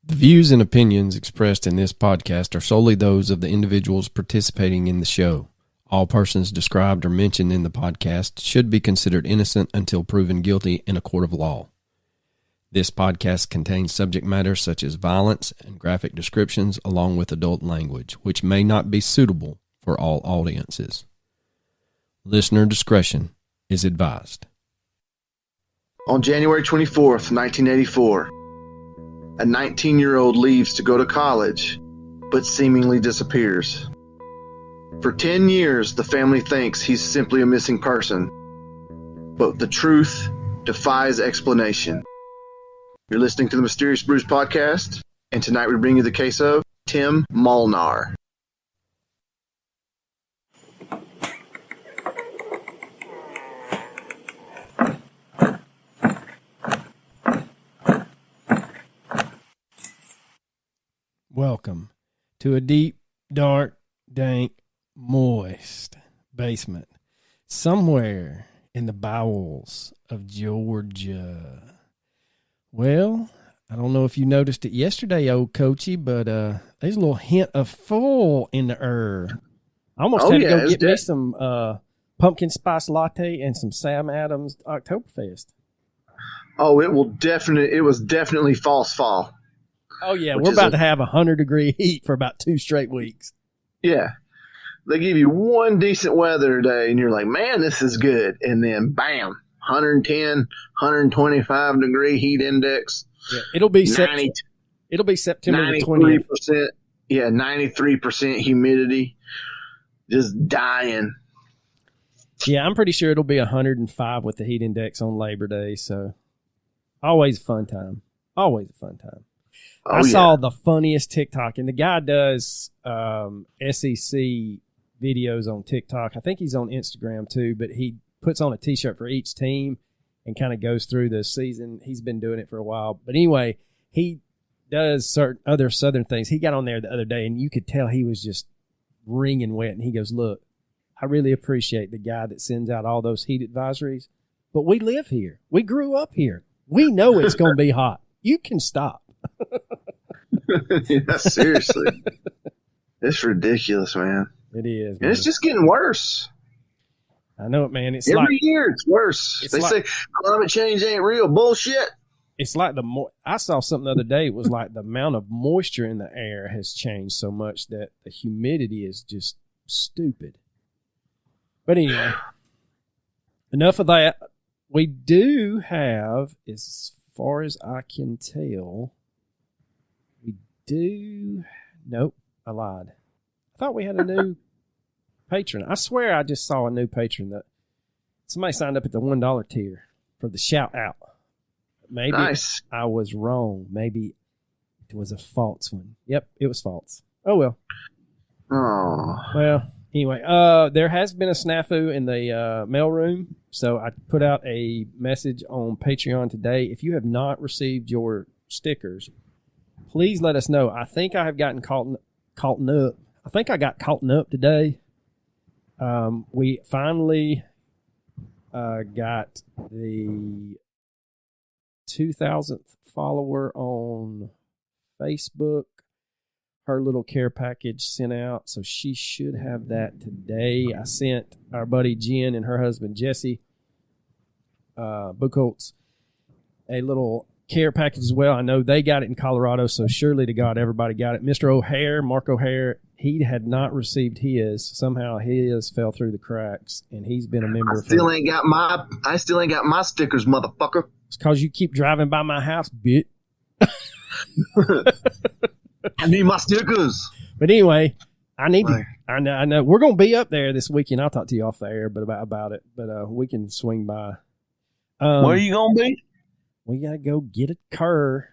The views and opinions expressed in this podcast are solely those of the individuals participating in the show. All persons described or mentioned in the podcast should be considered innocent until proven guilty in a court of law. This podcast contains subject matter such as violence and graphic descriptions along with adult language, which may not be suitable for all audiences. Listener discretion is advised. On January 24th, 1984, a 19-year-old leaves to go to college, but seemingly disappears. For 10 years, the family thinks he's simply a missing person, but the truth defies explanation. You're listening to the Mysterious Brews podcast, and tonight we bring you the case of Tim Molnar. Welcome to a deep, dark, dank, moist basement somewhere in the bowels of Georgia. Well, I don't know if you noticed it yesterday, old Coachy, but there's a little hint of fall in the air. I almost had to go get me some pumpkin spice latte and some Sam Adams Oktoberfest. Oh, it was definitely false fall. Oh, yeah, we're about to have 100-degree heat for about 2 straight weeks. Yeah. They give you one decent weather day, and you're like, man, this is good. And then, bam, 110, 125-degree heat index. Yeah, it'll be September the 20th. Yeah, 93% humidity. Just dying. Yeah, I'm pretty sure it'll be 105 with the heat index on Labor Day. So, always a fun time. Always a fun time. I saw the funniest TikTok, and the guy does SEC videos on TikTok. I think he's on Instagram too, but he puts on a T-shirt for each team and kind of goes through the season. He's been doing it for a while. But anyway, he does certain other Southern things. He got on there the other day, and you could tell he was just wringing wet. And he goes, look, I really appreciate the guy that sends out all those heat advisories, but we live here. We grew up here. We know it's going to be hot. You can stop. Yeah, seriously. It's ridiculous, man. It is, man. And it's just getting worse. I know it, man. It's Every year it's worse. They say climate change ain't real. Bullshit. It's like I saw something the other day. It was like the amount of moisture in the air has changed so much that the humidity is just stupid. But anyway, enough of that. We do have, as far as I can tell, nope, I lied. I thought we had a new patron. I swear I just saw a new patron that somebody signed up at the $1 tier for the shout out. Maybe nice. I was wrong. Maybe it was a false one. Yep, it was false. Oh well. Oh. Well, anyway, there has been a snafu in the mailroom, so I put out a message on Patreon today. If you have not received your stickers, please let us know. I think I have gotten caught up. I think I got caught up today. We finally got the 2,000th follower on Facebook. Her little care package sent out, so she should have that today. I sent our buddy Jen and her husband Jesse Buchholz a little care package as well. I know they got it in Colorado, so surely to God everybody got it. Mr. O'Hare, Mark O'Hare, he had not received his. Somehow his fell through the cracks, and he's been a member. I still ain't got my stickers, motherfucker. It's because you keep driving by my house, bitch. I need my stickers. But anyway, I know we're gonna be up there this weekend. I'll talk to you off the air, but about it. But we can swing by. Where are you gonna be? We got to go get a car.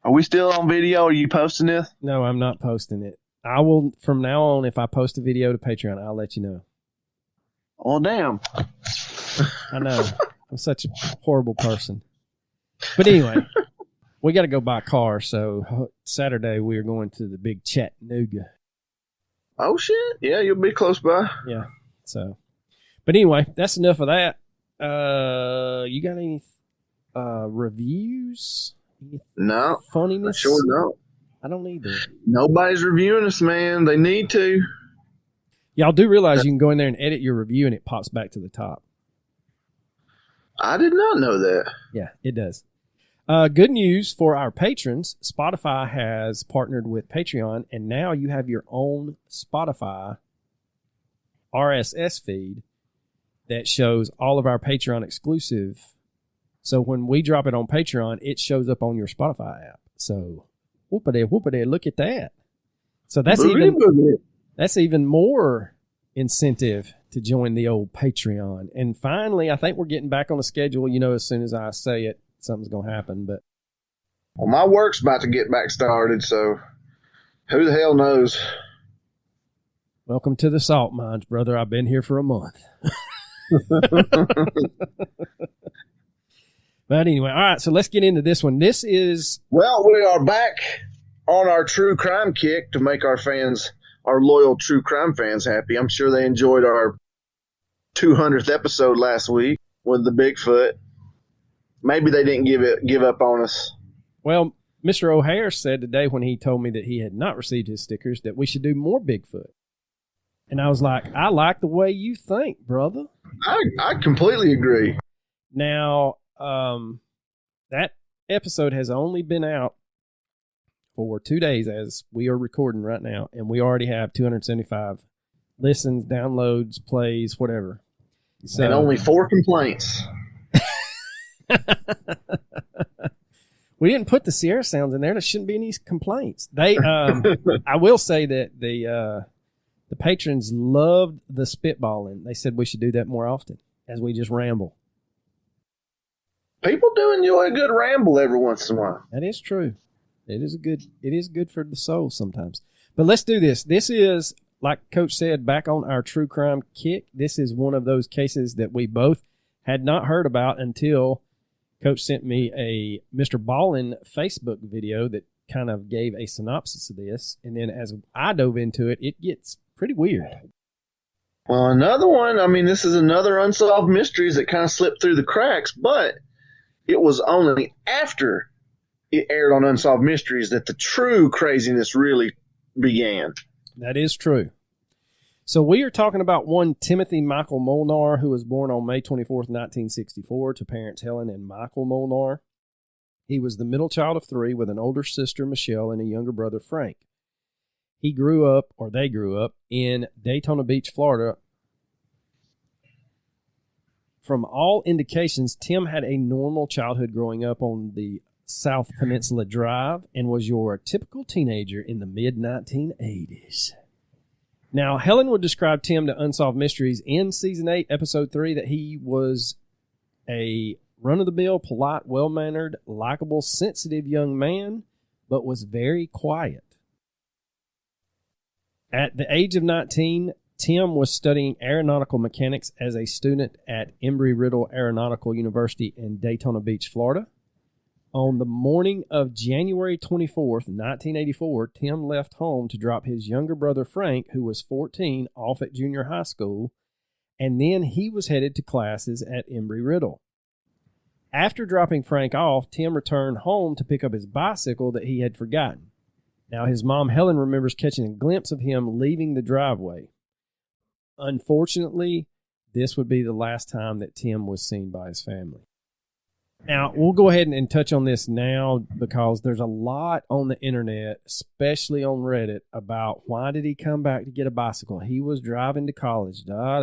Are we still on video? Are you posting this? No, I'm not posting it. I will, from now on, if I post a video to Patreon, I'll let you know. Oh, damn. I know. I'm such a horrible person. But anyway, we got to go buy a car. So Saturday, we are going to the big Chattanooga. Oh, shit. Yeah, you'll be close by. Yeah. So, but anyway, that's enough of that. You got any reviews No. Funniness? I sure don't. I don't either. Nobody's reviewing us, man. They need to. Y'all do realize you can go in there and edit your review and it pops back to the top. I did not know that. Yeah, it does. Good news for our patrons. Spotify has partnered with Patreon, and now you have your own Spotify RSS feed that shows all of our Patreon exclusive. So when we drop it on Patreon, it shows up on your Spotify app. So whoopity, look at that. So that's even more incentive to join the old Patreon. And finally, I think we're getting back on the schedule. You know, as soon as I say it, something's going to happen. But well, my work's about to get back started, so who the hell knows? Welcome to the salt mines, brother. I've been here for a month. But anyway, all right, so let's get into this one. This is... Well, we are back on our true crime kick to make our fans, our loyal true crime fans, happy. I'm sure they enjoyed our 200th episode last week with the Bigfoot. Maybe they didn't give up on us. Well, Mr. O'Hare said today when he told me that he had not received his stickers that we should do more Bigfoot. And I was like, I like the way you think, brother. I completely agree. Now, that episode has only been out for 2 days as we are recording right now, and we already have 275 listens, downloads, plays, whatever. So, and only 4 complaints. We didn't put the Sierra sounds in there. There shouldn't be any complaints. They, I will say that the patrons loved the spitballing. They said we should do that more often as we just ramble. People do enjoy a good ramble every once in a while. That is true. It is good for the soul sometimes. But let's do this. This is, like Coach said, back on our true crime kick. This is one of those cases that we both had not heard about until Coach sent me a Mr. Ballin Facebook video that kind of gave a synopsis of this. And then as I dove into it, it gets pretty weird. Well, another one, I mean, this is another unsolved mysteries that kind of slipped through the cracks, but it was only after it aired on Unsolved Mysteries that the true craziness really began. That is true. So we are talking about one Timothy Michael Molnar, who was born on May 24th, 1964, to parents Helen and Michael Molnar. He was the middle child of 3 with an older sister, Michelle, and a younger brother, Frank. They grew up in Daytona Beach, Florida. From all indications, Tim had a normal childhood growing up on the South Peninsula Drive and was your typical teenager in the mid-1980s. Now, Helen would describe Tim to Unsolved Mysteries in Season 8, Episode 3, that he was a run-of-the-mill, polite, well-mannered, likable, sensitive young man, but was very quiet. At the age of 19, Tim was studying aeronautical mechanics as a student at Embry-Riddle Aeronautical University in Daytona Beach, Florida. On the morning of January 24th, 1984, Tim left home to drop his younger brother Frank, who was 14, off at junior high school, and then he was headed to classes at Embry-Riddle. After dropping Frank off, Tim returned home to pick up his bicycle that he had forgotten. Now, his mom, Helen, remembers catching a glimpse of him leaving the driveway. Unfortunately, this would be the last time that Tim was seen by his family. Now, we'll go ahead and touch on this now because there's a lot on the internet, especially on Reddit, about why did he come back to get a bicycle? He was driving to college. I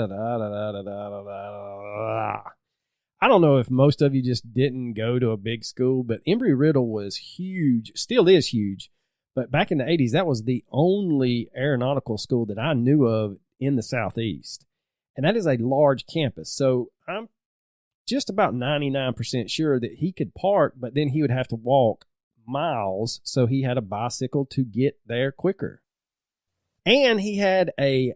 don't know if most of you just didn't go to a big school, but Embry-Riddle was huge, still is huge. But back in the 80s, that was the only aeronautical school that I knew of in the Southeast. And that is a large campus. So I'm just about 99% sure that he could park, but then he would have to walk miles. So he had a bicycle to get there quicker. And he had a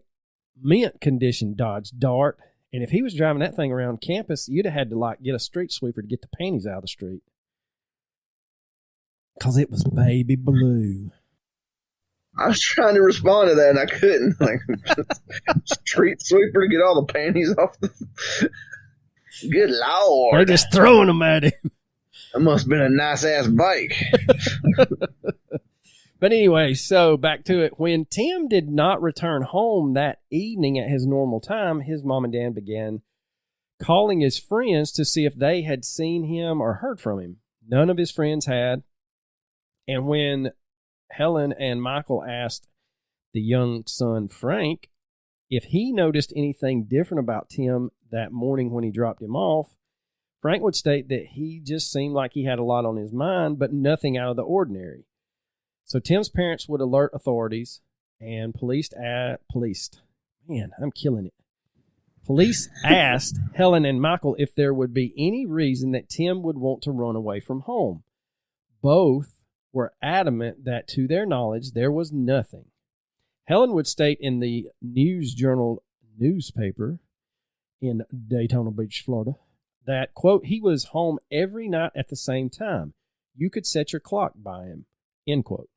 mint condition Dodge Dart. And if he was driving that thing around campus, you'd have had to get a street sweeper to get the panties out of the street. Because it was baby blue. I was trying to respond to that and I couldn't. Street sweeper to get all the panties off the... Good Lord. They're just throwing them at him. That must have been a nice-ass bike. But anyway, so back to it. When Tim did not return home that evening at his normal time, his mom and dad began calling his friends to see if they had seen him or heard from him. None of his friends had. And when Helen and Michael asked the young son, Frank, if he noticed anything different about Tim that morning when he dropped him off, Frank would state that he just seemed like he had a lot on his mind, but nothing out of the ordinary. So Tim's parents would alert authorities, and police asked Helen and Michael if there would be any reason that Tim would want to run away from home. Both were adamant that, to their knowledge, there was nothing. Helen would state in the News Journal newspaper in Daytona Beach, Florida, that, quote, he was home every night at the same time. You could set your clock by him, end quote.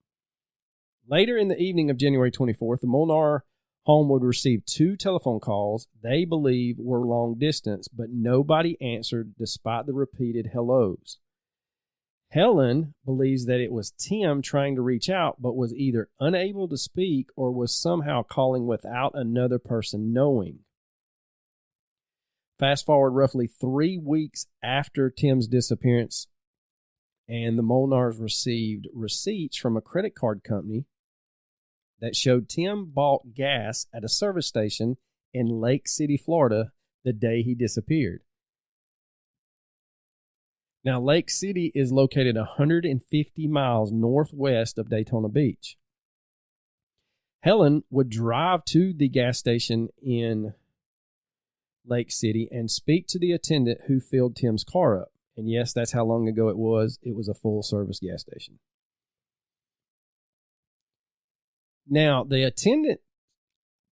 Later in the evening of January 24th, the Molnar home would receive 2 telephone calls they believe were long distance, but nobody answered despite the repeated hellos. Helen believes that it was Tim trying to reach out, but was either unable to speak or was somehow calling without another person knowing. Fast forward roughly 3 weeks after Tim's disappearance, and the Molnars received receipts from a credit card company that showed Tim bought gas at a service station in Lake City, Florida, the day he disappeared. Now, Lake City is located 150 miles northwest of Daytona Beach. Helen would drive to the gas station in Lake City and speak to the attendant who filled Tim's car up. And yes, that's how long ago it was. It was a full-service gas station. Now, the attendant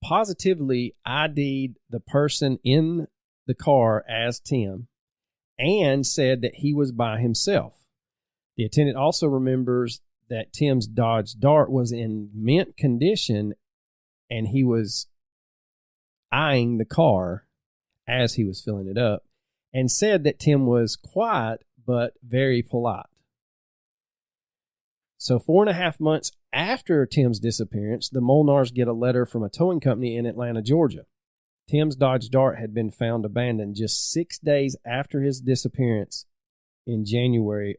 positively ID'd the person in the car as Tim and said that he was by himself. The attendant also remembers that Tim's Dodge Dart was in mint condition and he was eyeing the car as he was filling it up and said that Tim was quiet but very polite. So 4.5 months after Tim's disappearance, the Molnars get a letter from a towing company in Atlanta, Georgia. Tim's Dodge Dart had been found abandoned just 6 days after his disappearance in January,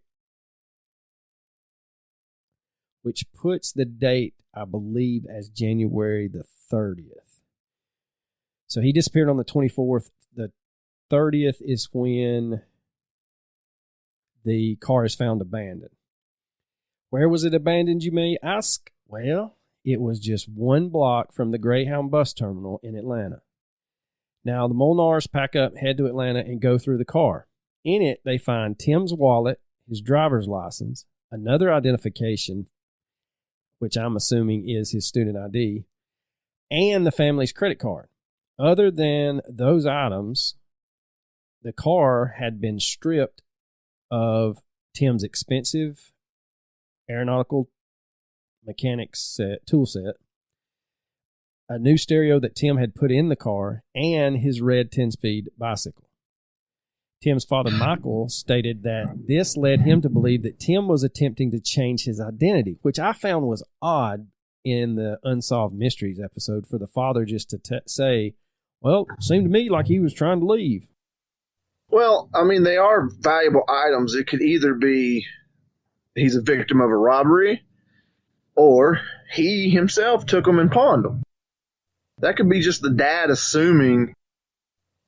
which puts the date, I believe, as January the 30th. So he disappeared on the 24th. The 30th is when the car is found abandoned. Where was it abandoned, you may ask? Well, it was just 1 block from the Greyhound bus terminal in Atlanta. Now, the Molnars pack up, head to Atlanta, and go through the car. In it, they find Tim's wallet, his driver's license, another identification, which I'm assuming is his student ID, and the family's credit card. Other than those items, the car had been stripped of Tim's expensive aeronautical mechanics tool set, a new stereo that Tim had put in the car, and his red 10-speed bicycle. Tim's father, Michael, stated that this led him to believe that Tim was attempting to change his identity, which I found was odd in the Unsolved Mysteries episode for the father just to say, well, it seemed to me like he was trying to leave. Well, I mean, they are valuable items. It could either be he's a victim of a robbery, or he himself took them and pawned them. That could be just the dad assuming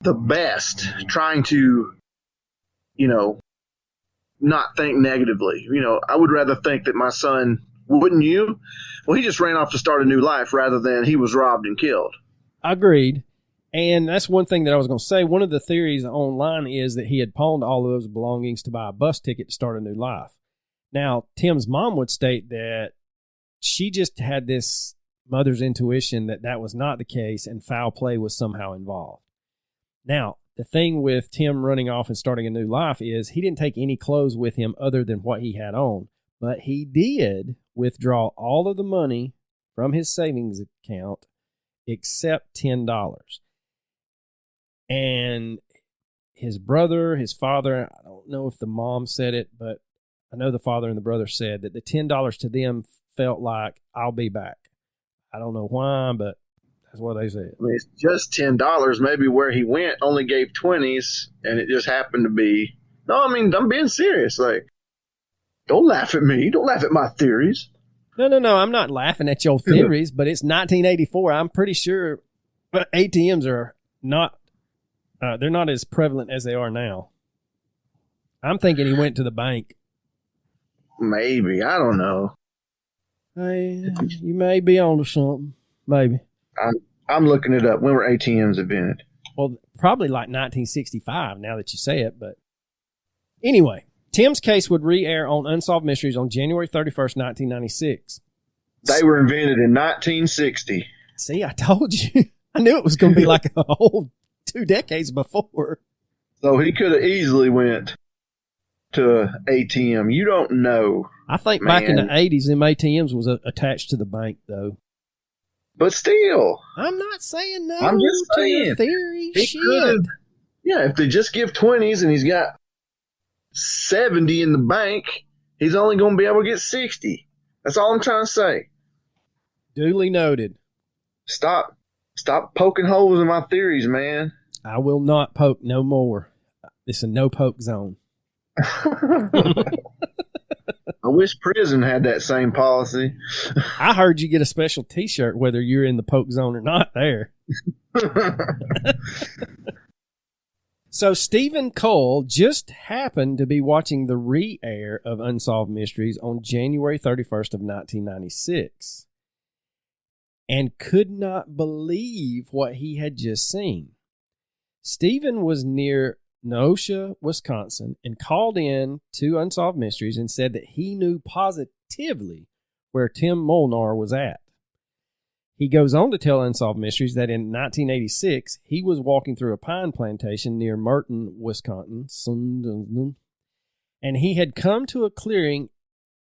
the best, trying to, not think negatively. I would rather think that my son, wouldn't you? Well, he just ran off to start a new life rather than he was robbed and killed. Agreed. And that's one thing that I was going to say. One of the theories online is that he had pawned all of those belongings to buy a bus ticket to start a new life. Now, Tim's mom would state that she just had this mother's intuition that that was not the case and foul play was somehow involved. Now, the thing with Tim running off and starting a new life is he didn't take any clothes with him other than what he had on, but he did withdraw all of the money from his savings account except $10. And his brother, his father, I don't know if the mom said it, but I know the father and the brother said that the $10 to them felt like, I'll be back. I don't know why, but that's what they said. I mean, it's just $10. Maybe where he went only gave 20s, and it just happened to be. No, I mean, I'm being serious. Like, don't laugh at me. Don't laugh at my theories. No. I'm not laughing at your theories, but it's 1984. I'm pretty sure ATMs are not, they're not as prevalent as they are now. I'm thinking he went to the bank. Maybe. I don't know. Hey, you may be onto something. Maybe. I'm looking it up. When were ATMs invented? Well, probably like 1965 now that you say it. But anyway, Tim's case would re-air on Unsolved Mysteries on January 31st, 1996. They were invented in 1960. See, I told you. I knew it was going to be like a whole 2 decades before. So he could have easily went to ATM. You don't know. I think back in the 80s, them ATMs was attached to the bank, though. But still. I'm not saying no. I'm just saying. To your theory. Yeah, if they just give 20s and he's got 70 in the bank, he's only going to be able to get 60. That's all I'm trying to say. Duly noted. Stop poking holes in my theories, man. I will not poke no more. It's a no poke zone. I wish prison had that same policy. I heard you get a special T-shirt whether you're in the poke zone or not there. So Stephen Cole just happened to be watching the re-air of Unsolved Mysteries on January 31st of 1996 and could not believe what he had just seen. Stephen was near Neosho, Wisconsin, and called in to Unsolved Mysteries and said that he knew positively where Tim Molnar was at. He goes on to tell Unsolved Mysteries that in 1986, he was walking through a pine plantation near Merton, Wisconsin, and he had come to a clearing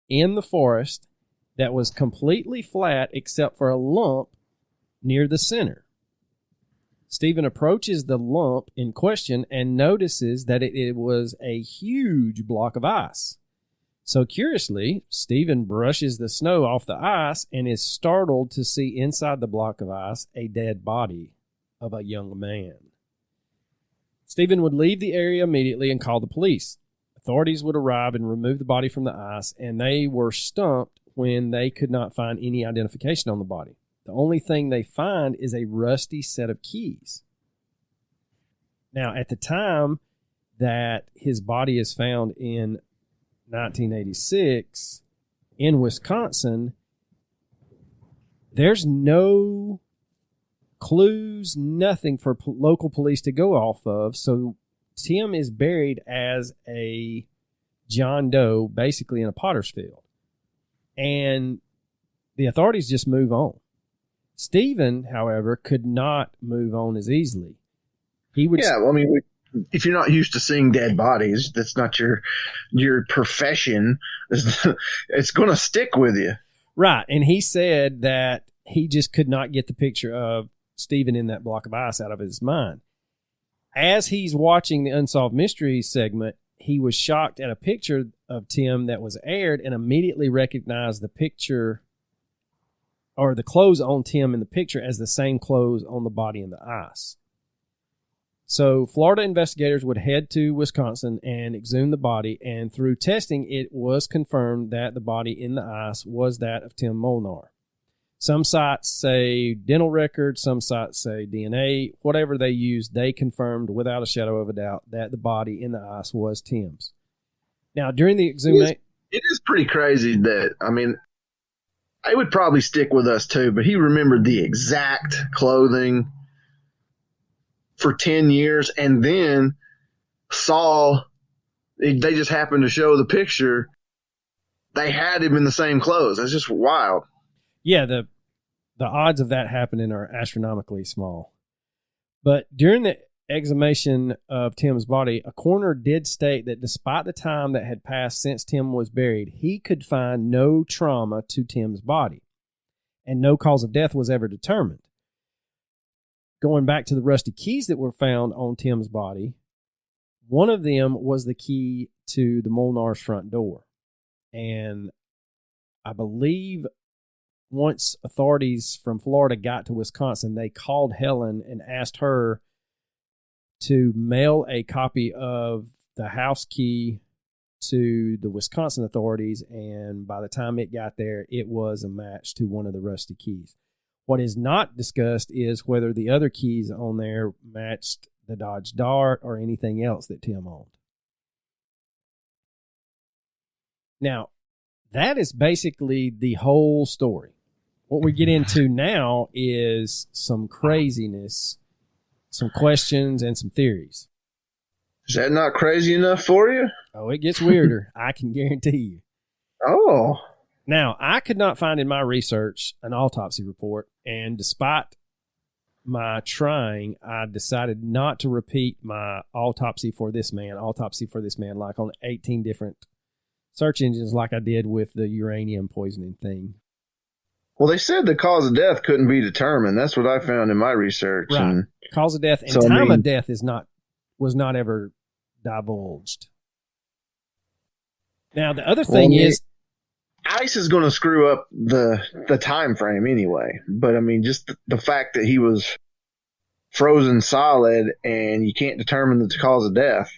in the forest that was completely flat except for a lump near the center. Stephen approaches the lump in question and notices that it was a huge block of ice. So curiously, Stephen brushes the snow off the ice and is startled to see inside the block of ice a dead body of a young man. Stephen would leave the area immediately and call the police. Authorities would arrive and remove the body from the ice, and they were stumped when they could not find any identification on the body. The only thing they find is a rusty set of keys. Now, at the time that his body is found in 1986 in Wisconsin, there's no clues, nothing for local police to go off of. So Tim is buried as a John Doe, basically in a potter's field. And the authorities just move on. Stephen, however, could not move on as easily. He would. Yeah, well, I mean, if you're not used to seeing dead bodies, that's not your profession. It's going to stick with you. Right. And he said that he just could not get the picture of Stephen in that block of ice out of his mind. As he's watching the Unsolved Mysteries segment, he was shocked at a picture of Tim that was aired and immediately recognized the picture or the clothes on Tim in the picture as the same clothes on the body in the ice. So Florida investigators would head to Wisconsin and exhume the body, and through testing, it was confirmed that the body in the ice was that of Tim Molnar. Some sites say dental records, some sites say DNA. Whatever they used, they confirmed without a shadow of a doubt that the body in the ice was Tim's. Now, during the exhumation... It is pretty crazy that, I mean, it would probably stick with us too, but he remembered the exact clothing for 10 years and then they just happened to show the picture. They had him in the same clothes. That's just wild. Yeah, the odds of that happening are astronomically small. But during the exhumation of Tim's body, a coroner did state that despite the time that had passed since Tim was buried, he could find no trauma to Tim's body, and no cause of death was ever determined. Going back to the rusty keys that were found on Tim's body, One of them was the key to the Molnar's front door. And I believe once authorities from Florida got to Wisconsin, they called Helen and asked her to mail a copy of the house key to the Wisconsin authorities. And by the time it got there, it was a match to one of the rusty keys. What is not discussed is whether the other keys on there matched the Dodge Dart or anything else that Tim owned. Now, that is basically the whole story. What we get into now is some craziness, some questions, and some theories. Is that not crazy enough for you? Oh, it gets weirder. I can guarantee you. Oh. Now, I could not find in my research an autopsy report, and despite my trying, I decided not to repeat my autopsy for this man, like on 18 different search engines like I did with the uranium poisoning thing. Well, they said the cause of death couldn't be determined. That's what I found in my research. Right. And cause of death and so, time of death was not ever divulged. Now, the other thing is, ice is going to screw up the time frame anyway. But I mean, just the fact that he was frozen solid and you can't determine the cause of death.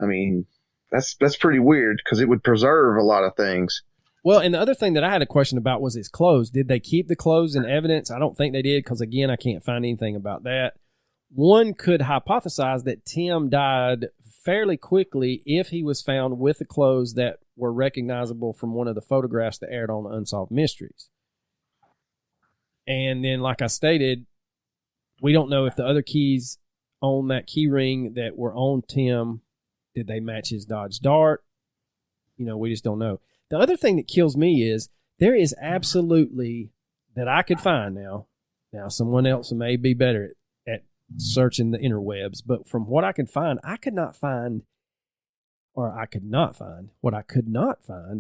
I mean, that's pretty weird because it would preserve a lot of things. Well, and the other thing that I had a question about was his clothes. Did they keep the clothes in evidence? I don't think they did because, again, I can't find anything about that. One could hypothesize that Tim died fairly quickly if he was found with the clothes that were recognizable from one of the photographs that aired on Unsolved Mysteries. And then, like I stated, we don't know if the other keys on that key ring that were on Tim, did they match his Dodge Dart? You know, we just don't know. The other thing that kills me is there is absolutely, that I could find now someone else may be better at searching the interwebs, but from what I could find, what I could not find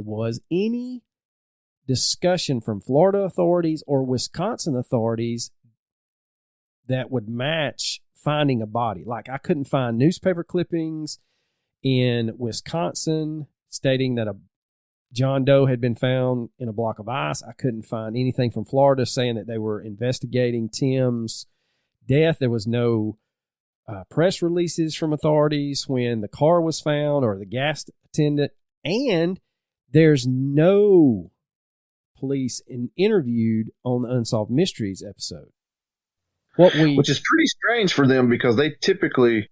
was any discussion from Florida authorities or Wisconsin authorities that would match finding a body. Like, I couldn't find newspaper clippings in Wisconsin stating that a John Doe had been found in a block of ice. I couldn't find anything from Florida saying that they were investigating Tim's death. There was no press releases from authorities when the car was found or the gas attendant. And there's no police interviewed on the Unsolved Mysteries episode. Which is pretty strange for them because they typically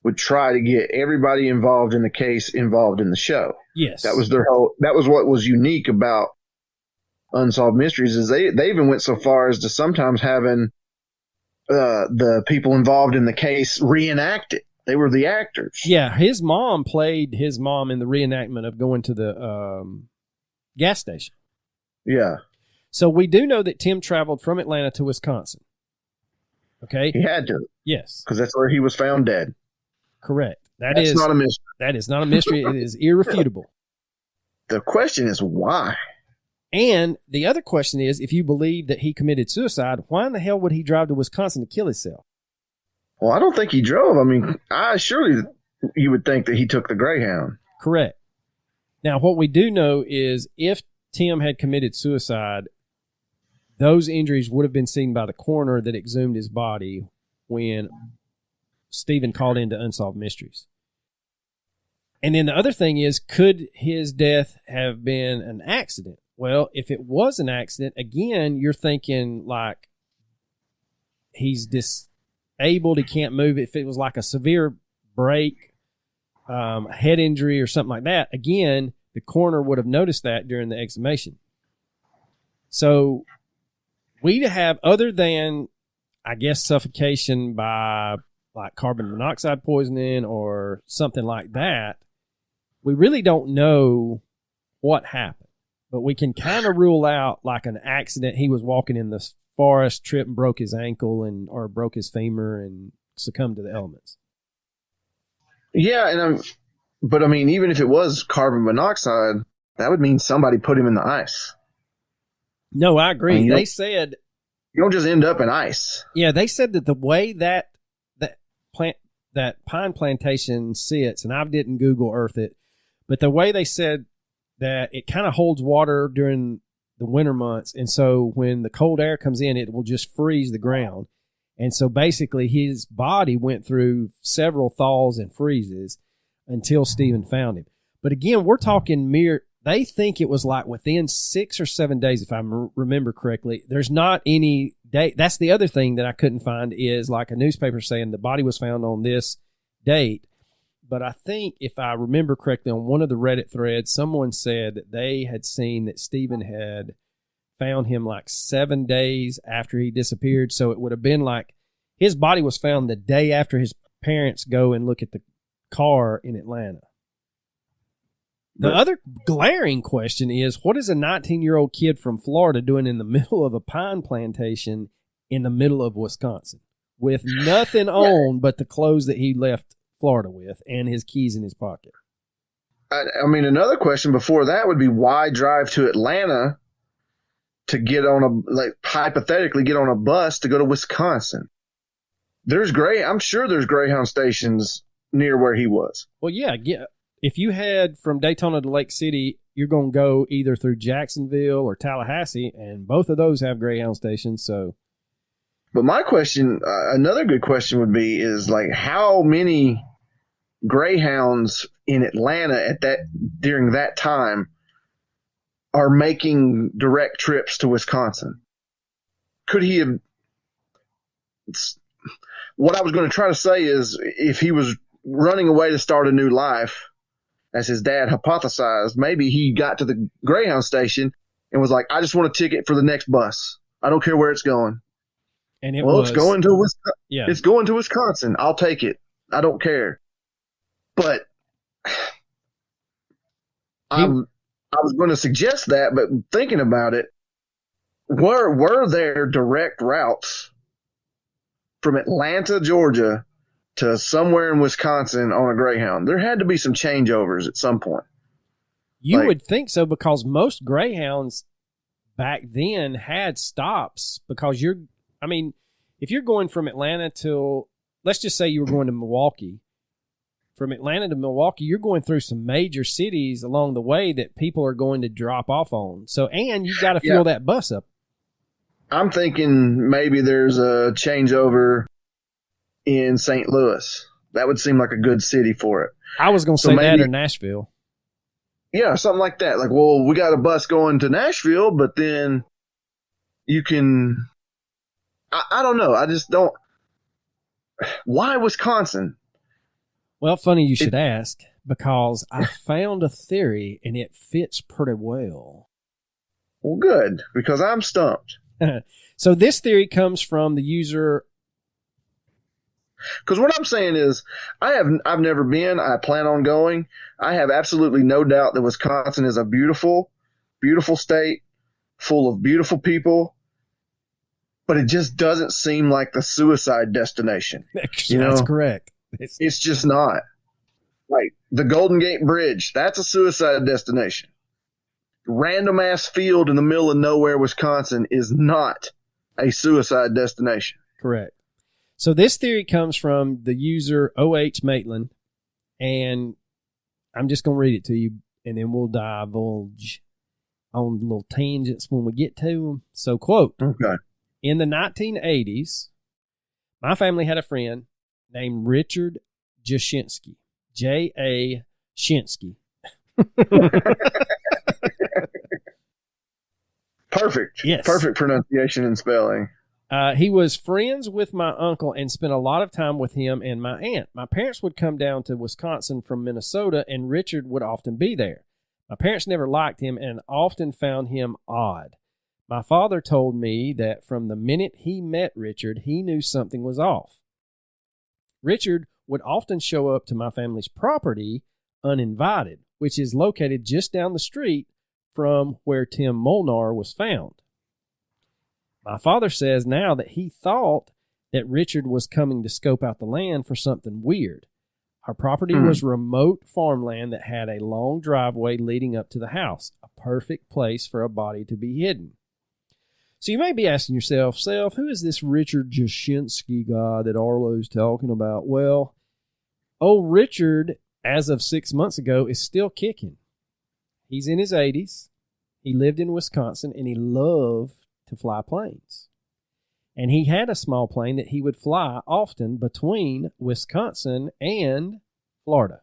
would try to get everybody involved in the case involved in the show. Yes. That was what was unique about Unsolved Mysteries is they even went so far as to sometimes having the people involved in the case reenact it. They were the actors. Yeah, his mom played his mom in the reenactment of going to the gas station. Yeah. So we do know that Tim traveled from Atlanta to Wisconsin. Okay? He had to. Yes. Because that's where he was found dead. Correct. That's not a mystery. That is not a mystery. It is irrefutable. The question is why? And the other question is, if you believe that he committed suicide, why in the hell would he drive to Wisconsin to kill himself? Well, I don't think he drove. I mean, surely you would think that he took the Greyhound. Correct. Now, what we do know is if Tim had committed suicide, those injuries would have been seen by the coroner that exhumed his body when Stephen called into Unsolved Mysteries. And then the other thing is, could his death have been an accident? Well, if it was an accident, again, you're thinking like he's disabled, he can't move. If it was like a severe break, head injury or something like that, again, the coroner would have noticed that during the exhumation. So we'd have, other than, I guess, suffocation by like carbon monoxide poisoning or something like that, we really don't know what happened. But we can kind of rule out like an accident. He was walking in the forest, tripped and broke his ankle or broke his femur and succumbed to the elements. Yeah, but I mean, even if it was carbon monoxide, that would mean somebody put him in the ice. No, I agree. I mean, they said you don't just end up in ice. Yeah, they said that the way that plant that pine plantation sits, and I didn't Google Earth it, but the way they said that it kind of holds water during the winter months, and so when the cold air comes in, it will just freeze the ground. And so basically his body went through several thaws and freezes until Stephen found him. But again, we're talking they think it was like within 6 or 7 days, if I remember correctly. There's not any date. That's the other thing that I couldn't find, is like a newspaper saying the body was found on this date. But I think if I remember correctly, on one of the Reddit threads, someone said that they had seen that Stephen had found him like 7 days after he disappeared. So it would have been like his body was found the day after his parents go and look at the car in Atlanta. The other glaring question is, what is a 19-year-old kid from Florida doing in the middle of a pine plantation in the middle of Wisconsin with nothing on but the clothes that he left Florida with and his keys in his pocket? I mean, another question before that would be, why drive to Atlanta to get on hypothetically get on a bus to go to Wisconsin? I'm sure there's Greyhound stations near where he was. Well, yeah. If you head from Daytona to Lake City, you're going to go either through Jacksonville or Tallahassee, and both of those have Greyhound stations. So, but my question, another good question would be, is like, how many Greyhounds in Atlanta during that time are making direct trips to Wisconsin? Could he have? What I was going to try to say is, if he was running away to start a new life, as his dad hypothesized, maybe he got to the Greyhound station and was like, I just want a ticket for the next bus. I don't care where it's going. And it's going to Wisconsin. Yeah. It's going to Wisconsin. I'll take it. I don't care. But I was going to suggest that, but thinking about it, were there direct routes from Atlanta, Georgia, to somewhere in Wisconsin on a Greyhound? There had to be some changeovers at some point. You would think so, because most Greyhounds back then had stops, because if you're going from Atlanta to, let's just say you were going to Milwaukee, from Atlanta to Milwaukee, you're going through some major cities along the way that people are going to drop off on. So, and you got to fill that bus up. I'm thinking maybe there's a changeover in St. Louis. That would seem like a good city for it. I was going to say that, or Nashville. Yeah, something like that. Like, well, we got a bus going to Nashville, but then you can, I don't know. I just don't. Why Wisconsin? Well, funny you should ask, because I found a theory and it fits pretty well. Well, good, because I'm stumped. So this theory comes from the user. Because what I'm saying is, I've never been. I plan on going. I have absolutely no doubt that Wisconsin is a beautiful, beautiful state, full of beautiful people. But it just doesn't seem like the suicide destination. That's correct. It's just not. Like the Golden Gate Bridge, that's a suicide destination. Random ass field in the middle of nowhere, Wisconsin, is not a suicide destination. Correct. So this theory comes from the user OH Maitland, and I'm just going to read it to you, and then we'll divulge on little tangents when we get to them. So, quote, okay. In the 1980s, my family had a friend named Richard Jashinsky, J.A. Shinsky. Perfect. Yes. Perfect pronunciation and spelling. He was friends with my uncle and spent a lot of time with him and my aunt. My parents would come down to Wisconsin from Minnesota, and Richard would often be there. My parents never liked him and often found him odd. My father told me that from the minute he met Richard, he knew something was off. Richard would often show up to my family's property uninvited, which is located just down the street from where Tim Molnar was found. My father says now that he thought that Richard was coming to scope out the land for something weird. Our property was remote farmland that had a long driveway leading up to the house, a perfect place for a body to be hidden. So you may be asking yourself, who is this Richard Jashinsky guy that Arlo's talking about? Well, Old Richard, as of 6 months ago, is still kicking. He's in his 80s. He lived in Wisconsin, and he loved to fly planes. And he had a small plane that he would fly often between Wisconsin and Florida.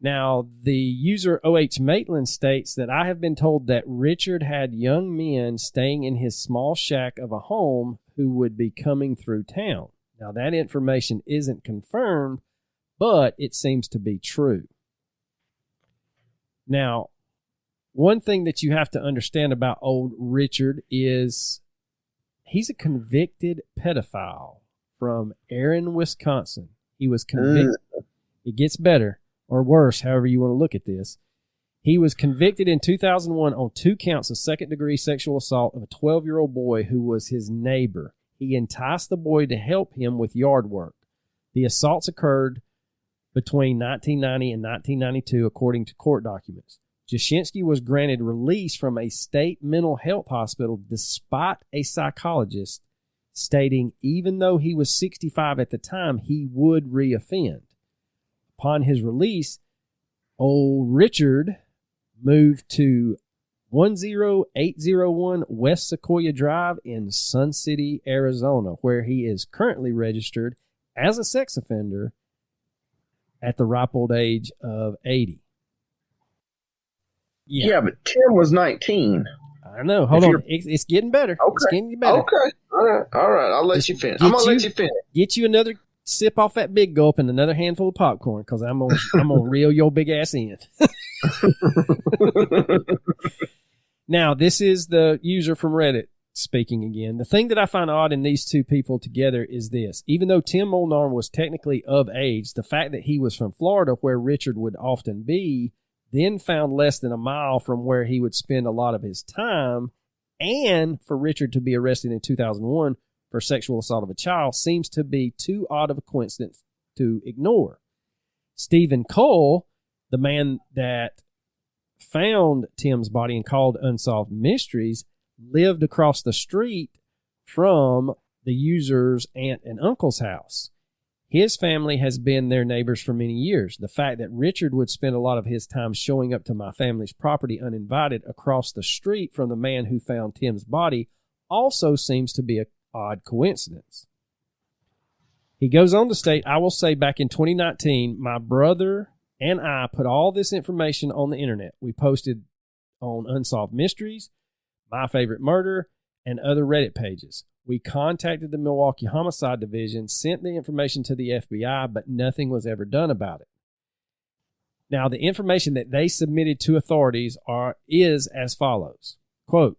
Now, the user OH Maitland states that I have been told that Richard had young men staying in his small shack of a home who would be coming through town. Now, that information isn't confirmed, but it seems to be true. Now, one thing that you have to understand about old Richard is he's a convicted pedophile from Erin, Wisconsin. He was convicted. It gets better or worse, however you want to look at this. He was convicted in 2001 on 2 counts of second-degree sexual assault of a 12-year-old boy who was his neighbor. He enticed the boy to help him with yard work. The assaults occurred between 1990 and 1992, according to court documents. Jashinsky was granted release from a state mental health hospital despite a psychologist stating even though he was 65 at the time, he would reoffend. Upon his release, old Richard moved to 10801 West Sequoia Drive in Sun City, Arizona, where he is currently registered as a sex offender at the ripe old age of 80. Yeah, but Tim was 19. I know. Hold on. It's getting better. Okay. It's getting better. Okay. All right. I'll let you finish. I'm going to let you finish. Get you another sip off that big gulp and another handful of popcorn because I'm gonna reel your big ass in. Now, this is the user from Reddit speaking again. The thing that I find odd in these two people together is this. Even though Tim Molnar was technically of age, the fact that he was from Florida, where Richard would often be, then found less than a mile from where he would spend a lot of his time, and for Richard to be arrested in 2001 for sexual assault of a child seems to be too odd of a coincidence to ignore. Stephen Cole, the man that found Tim's body and called Unsolved Mysteries, lived across the street from the user's aunt and uncle's house. His family has been their neighbors for many years. The fact that Richard would spend a lot of his time showing up to my family's property uninvited across the street from the man who found Tim's body also seems to be an odd coincidence. He goes on to state, I will say back in 2019, my brother and I put all this information on the internet. We posted on Unsolved Mysteries, My Favorite Murder, and other Reddit pages. We contacted the Milwaukee Homicide Division, sent the information to the FBI, but nothing was ever done about it. Now, the information that they submitted to authorities is as follows. Quote,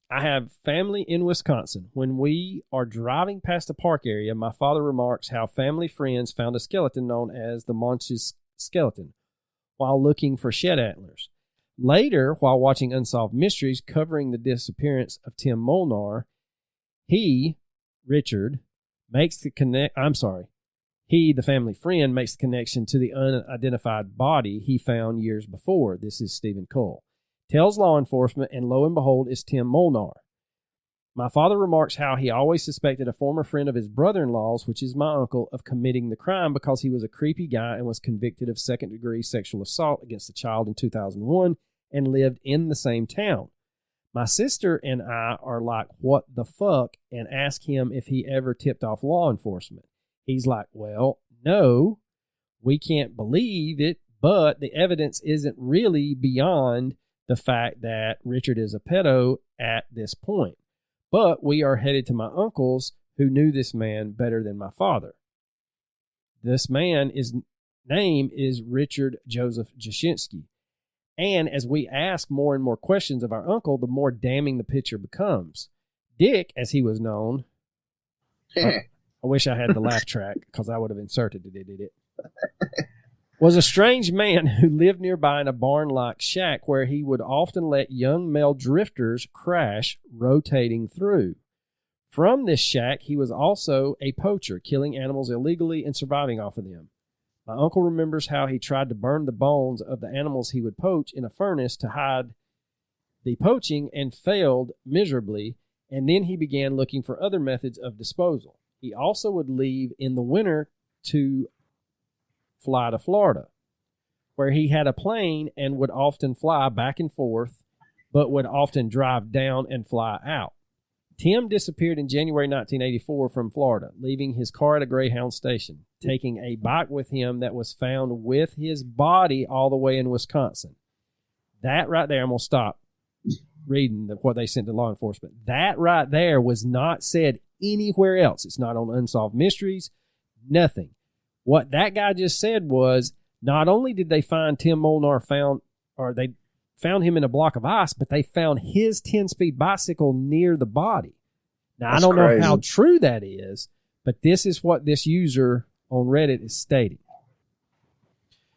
I have family in Wisconsin. When we are driving past a park area, my father remarks how family friends found a skeleton known as the Monch's skeleton while looking for shed antlers. Later, while watching Unsolved Mysteries covering the disappearance of Tim Molnar, Richard, makes the the family friend, makes the connection to the unidentified body he found years before. This is Stephen Cole. Tells law enforcement, and lo and behold, it's Tim Molnar. My father remarks how he always suspected a former friend of his brother-in-law's, which is my uncle, of committing the crime because he was a creepy guy and was convicted of second-degree sexual assault against a child in 2001 and lived in the same town. My sister and I are like, what the fuck, and ask him if he ever tipped off law enforcement. He's like, well, no, we can't believe it, but the evidence isn't really beyond the fact that Richard is a pedo at this point. But we are headed to my uncle's, who knew this man better than my father. This man's name is Richard Joseph Jashinsky. And as we ask more and more questions of our uncle, the more damning the picture becomes. Dick, as he was known, I wish I had the laugh track because I would have inserted it. Was a strange man who lived nearby in a barn-like shack where he would often let young male drifters crash, rotating through. From this shack, he was also a poacher, killing animals illegally and surviving off of them. My uncle remembers how he tried to burn the bones of the animals he would poach in a furnace to hide the poaching and failed miserably, and then he began looking for other methods of disposal. He also would leave in the winter to fly to Florida, where he had a plane and would often fly back and forth, but would often drive down and fly out. Tim disappeared in January 1984 from Florida, leaving his car at a Greyhound station, taking a bike with him that was found with his body all the way in Wisconsin. That right there, I'm going to stop reading what they sent to law enforcement. That right there was not said anywhere else. It's not on Unsolved Mysteries, nothing. What that guy just said was, not only did they find Tim Molnar they found him in a block of ice, but they found his 10-speed bicycle near the body. Now, I don't know how true that is, but this is what this user on Reddit is stating.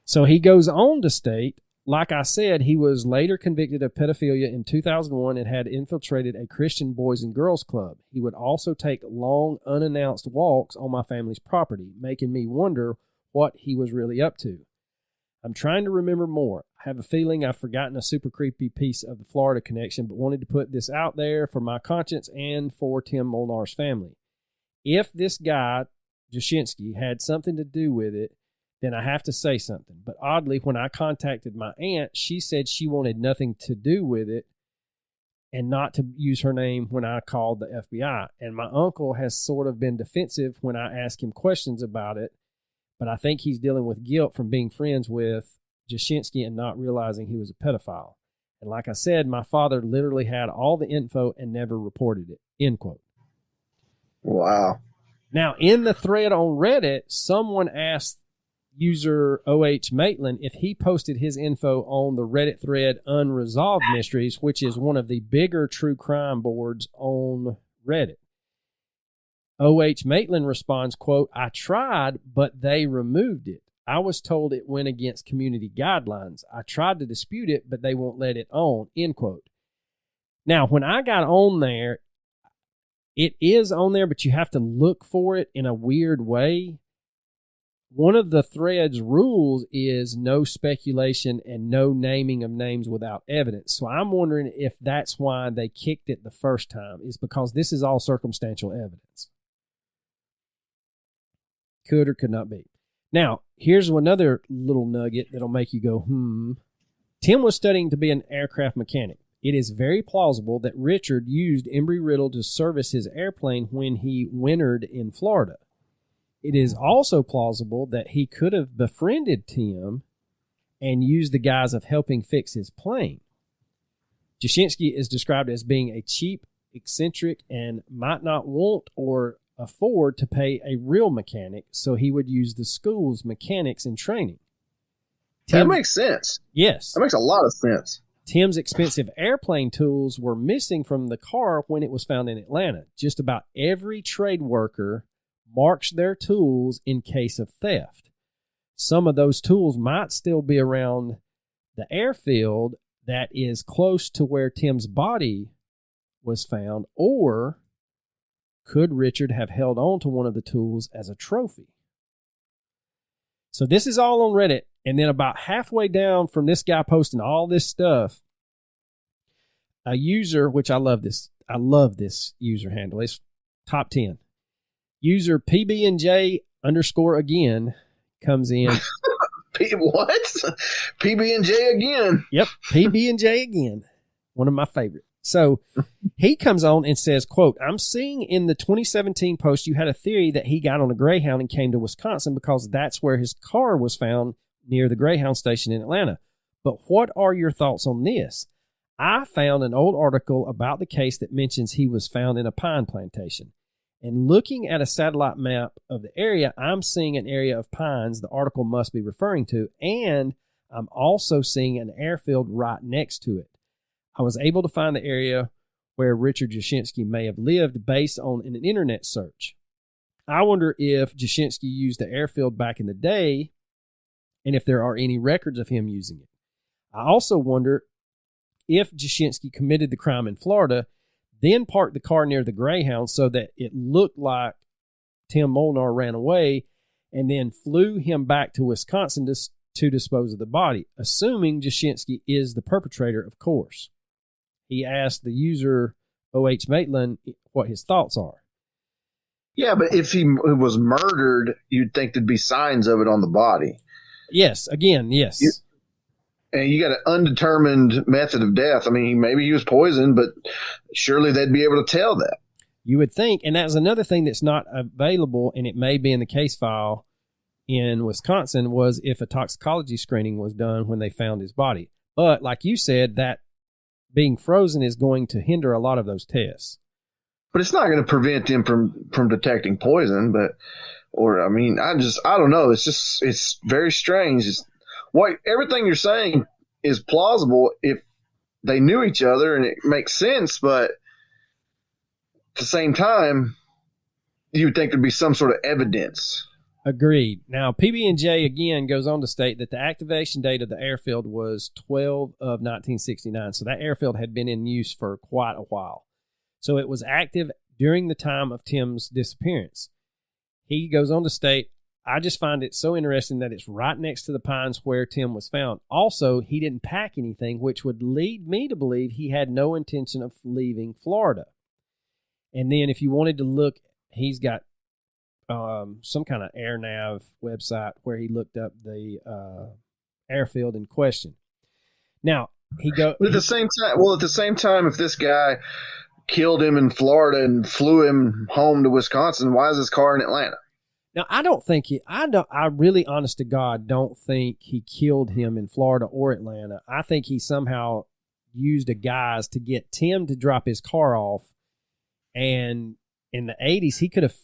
So he goes on to state, like I said, he was later convicted of pedophilia in 2001 and had infiltrated a Christian boys and girls club. He would also take long, unannounced walks on my family's property, making me wonder what he was really up to. I'm trying to remember more. I have a feeling I've forgotten a super creepy piece of the Florida connection, but wanted to put this out there for my conscience and for Tim Molnar's family. If this guy, Jashinsky, had something to do with it, then I have to say something. But oddly, when I contacted my aunt, she said she wanted nothing to do with it and not to use her name when I called the FBI. And my uncle has sort of been defensive when I ask him questions about it, but I think he's dealing with guilt from being friends with Jashinsky and not realizing he was a pedophile. And like I said, my father literally had all the info and never reported it, end quote. Wow. Now, in the thread on Reddit, someone asked user OH Maitland if he posted his info on the Reddit thread Unresolved Mysteries, which is one of the bigger true crime boards on Reddit. OH Maitland responds, quote, I tried, but they removed it. I was told it went against community guidelines. I tried to dispute it, but they won't let it on, end quote. Now, when I got on there, it is on there, but you have to look for it in a weird way. One of the thread's rules is no speculation and no naming of names without evidence. So I'm wondering if that's why they kicked it the first time, is because this is all circumstantial evidence. Could or could not be. Now, here's another little nugget that'll make you go, Tim was studying to be an aircraft mechanic. It is very plausible that Richard used Embry-Riddle to service his airplane when he wintered in Florida. It is also plausible that he could have befriended Tim and used the guise of helping fix his plane. Jashinsky is described as being a cheap, eccentric, and might not want or afford to pay a real mechanic, so he would use the school's mechanics in training. That makes sense. Yes. That makes a lot of sense. Tim's expensive airplane tools were missing from the car when it was found in Atlanta. Just about every trade worker marks their tools in case of theft. Some of those tools might still be around the airfield that is close to where Tim's body was found, or could Richard have held on to one of the tools as a trophy? So this is all on Reddit. And then about halfway down from this guy posting all this stuff, a user, which I love this user handle. It's top 10. User PB&J _ comes in. What? PB&J again? Yep, PB&J again. One of my favorites. So he comes on and says, quote, I'm seeing in the 2017 post you had a theory that he got on a Greyhound and came to Wisconsin because that's where his car was found near the Greyhound station in Atlanta. But what are your thoughts on this? I found an old article about the case that mentions he was found in a pine plantation. And looking at a satellite map of the area, I'm seeing an area of pines the article must be referring to, and I'm also seeing an airfield right next to it. I was able to find the area where Richard Jashinsky may have lived based on an internet search. I wonder if Jashinsky used the airfield back in the day and if there are any records of him using it. I also wonder if Jashinsky committed the crime in Florida, then parked the car near the Greyhound so that it looked like Tim Molnar ran away, and then flew him back to Wisconsin to dispose of the body, assuming Jashinsky is the perpetrator, of course. He asked the user OH Maitland what his thoughts are. Yeah, but if he was murdered, you'd think there'd be signs of it on the body. Yes. Again, yes. And you got an undetermined method of death. I mean, maybe he was poisoned, but surely they'd be able to tell that. You would think. And that's another thing that's not available, and it may be in the case file in Wisconsin, was if a toxicology screening was done when they found his body. But like you said, that being frozen is going to hinder a lot of those tests. But it's not going to prevent them from detecting poison. I don't know. It's very strange. Everything you're saying is plausible if they knew each other, and it makes sense. But at the same time, you would think there'd be some sort of evidence. Agreed. Now, PB&J again goes on to state that the activation date of the airfield was 12 of 1969. So that airfield had been in use for quite a while. So it was active during the time of Tim's disappearance. He goes on to state, I just find it so interesting that it's right next to the pines where Tim was found. Also, he didn't pack anything, which would lead me to believe he had no intention of leaving Florida. And then if you wanted to look, he's got some kind of AirNav website where he looked up the airfield in question. Now, at the same time, if this guy killed him in Florida and flew him home to Wisconsin, why is his car in Atlanta? Now, I really, honest to God, don't think he killed him in Florida or Atlanta. I think he somehow used a guise to get Tim to drop his car off. And in the 80s, he could have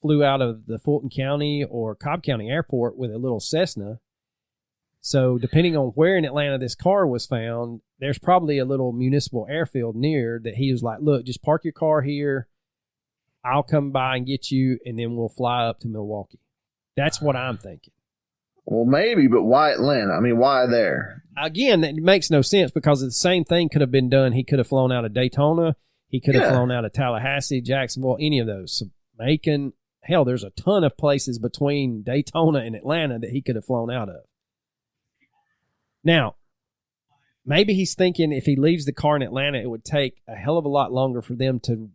flew out of the Fulton County or Cobb County Airport with a little Cessna. So depending on where in Atlanta this car was found, there's probably a little municipal airfield near that he was like, look, just park your car here. I'll come by and get you, and then we'll fly up to Milwaukee. That's what I'm thinking. Well, maybe, but why Atlanta? I mean, why there? Again, that makes no sense because the same thing could have been done. He could have flown out of Daytona. He could have flown out of Tallahassee, Jacksonville, any of those. So Macon. Hell, there's a ton of places between Daytona and Atlanta that he could have flown out of. Now, maybe he's thinking if he leaves the car in Atlanta, it would take a hell of a lot longer for them to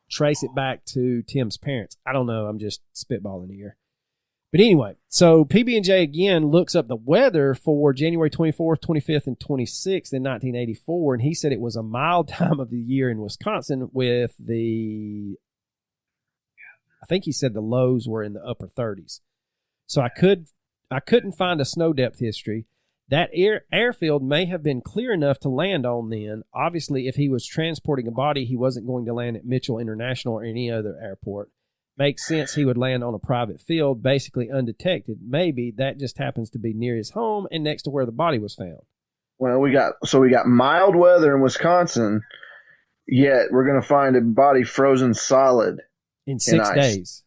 trace it back to Tim's parents. I don't know. I'm just spitballing here. But anyway, so PB&J again looks up the weather for January 24th, 25th, and 26th in 1984, and he said it was a mild time of the year in Wisconsin with I think he said the lows were in the upper 30s. So I couldn't find a snow depth history. That airfield may have been clear enough to land on then. Obviously, if he was transporting a body, he wasn't going to land at Mitchell International or any other airport. Makes sense he would land on a private field, basically undetected. Maybe that just happens to be near his home and next to where the body was found. Well, we got mild weather in Wisconsin, yet we're going to find a body frozen solid in 6 days.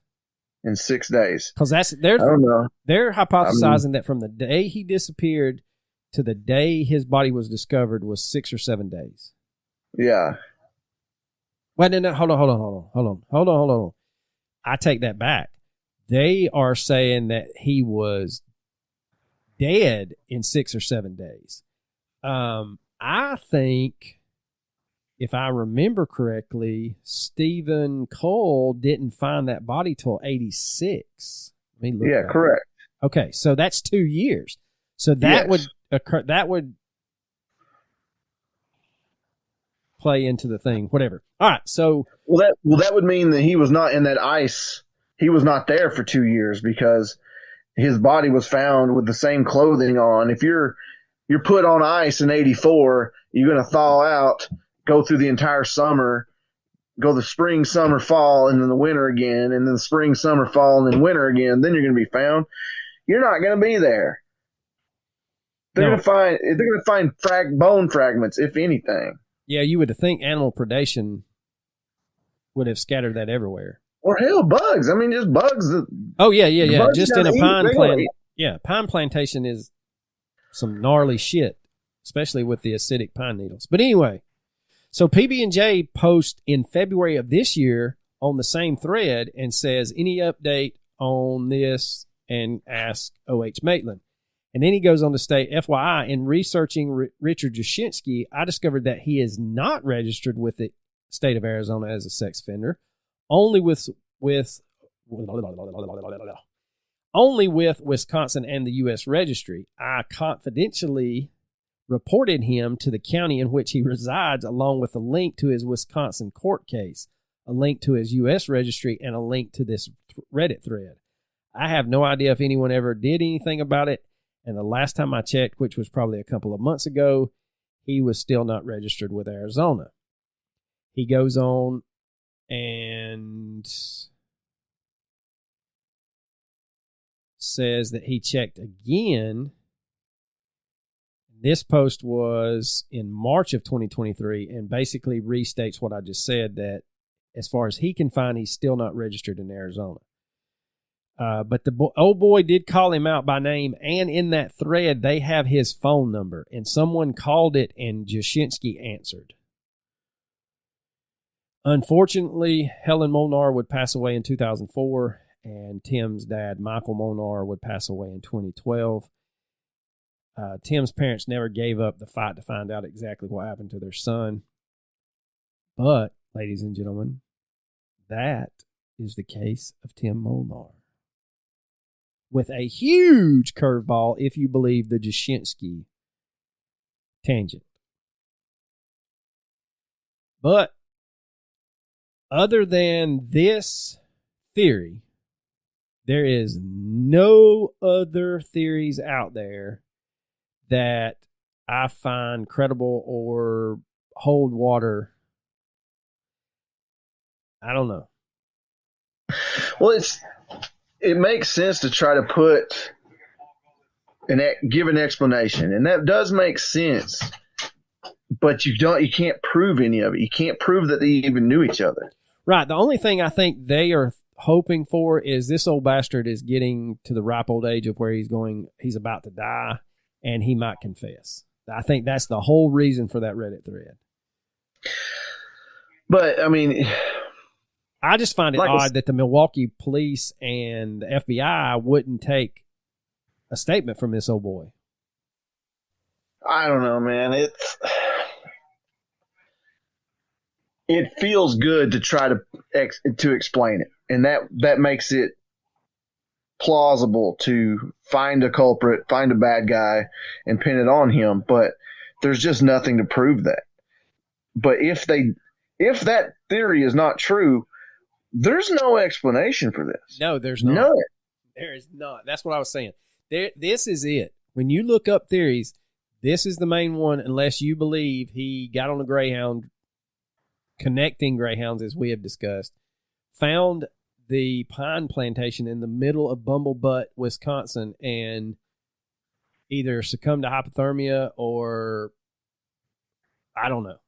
In 6 days. Because they're hypothesizing that from the day he disappeared to the day his body was discovered was 6 or 7 days. Yeah. Wait, no, hold on. I take that back. They are saying that he was dead in 6 or 7 days. I think, if I remember correctly, Stephen Cole didn't find that body till 86. Correct. Okay, so that's 2 years. So that would occur. That would play into the thing. Whatever. All right. So that would mean that he was not in that ice. He was not there for 2 years because his body was found with the same clothing on. If you're put on ice in 84, you're going to thaw out, go through the entire summer, go the spring, summer, fall, and then the winter again, and then spring, summer, fall, and then winter again. Then you're going to be found. You're not going to be there. They're going to find bone fragments, if anything. Yeah, you would think animal predation would have scattered that everywhere. Or hell, bugs. I mean, just bugs. Just in a pine plant. Yeah, pine plantation is some gnarly shit, especially with the acidic pine needles. But anyway, so PB&J posts in February of this year on the same thread and says, any update on this, and ask O.H. Maitland. And then he goes on to state, FYI, in researching Richard Jashinsky, I discovered that he is not registered with the state of Arizona as a sex offender, only with with only with Wisconsin and the U.S. Registry. I confidentially reported him to the county in which he resides, along with a link to his Wisconsin court case, a link to his U.S. Registry, and a link to this Reddit thread. I have no idea if anyone ever did anything about it, and the last time I checked, which was probably a couple of months ago, he was still not registered with Arizona. He goes on and says that he checked again. This post was in March of 2023 and basically restates what I just said, that as far as he can find, he's still not registered in Arizona. But the old boy did call him out by name, and in that thread, they have his phone number, and someone called it, and Jashinsky answered. Unfortunately, Helen Molnar would pass away in 2004, and Tim's dad, Michael Molnar, would pass away in 2012. Tim's parents never gave up the fight to find out exactly what happened to their son. But, ladies and gentlemen, that is the case of Tim Molnar. With a huge curveball, if you believe the Jashinsky tangent. But, other than this theory, there is no other theories out there that I find credible or hold water. I don't know. Well, it makes sense to try to put give an explanation, and that does make sense. But you can't prove any of it. You can't prove that they even knew each other. Right. The only thing I think they are hoping for is this old bastard is getting to the ripe old age of where he's about to die, and he might confess. I think that's the whole reason for that Reddit thread. But, I mean, I just find it odd that the Milwaukee police and the FBI wouldn't take a statement from this old boy. I don't know, man. It feels good to try to explain it, and that makes it plausible to find a culprit, find a bad guy, and pin it on him. But there's just nothing to prove that. But if that theory is not true, there's no explanation for this. No, there's not. None. There is not. That's what I was saying. This is it. When you look up theories, this is the main one, unless you believe he got on a Greyhound, connecting Greyhounds, as we have discussed, found the pine plantation in the middle of Bumblebutt, Wisconsin, and either succumbed to hypothermia or I don't know.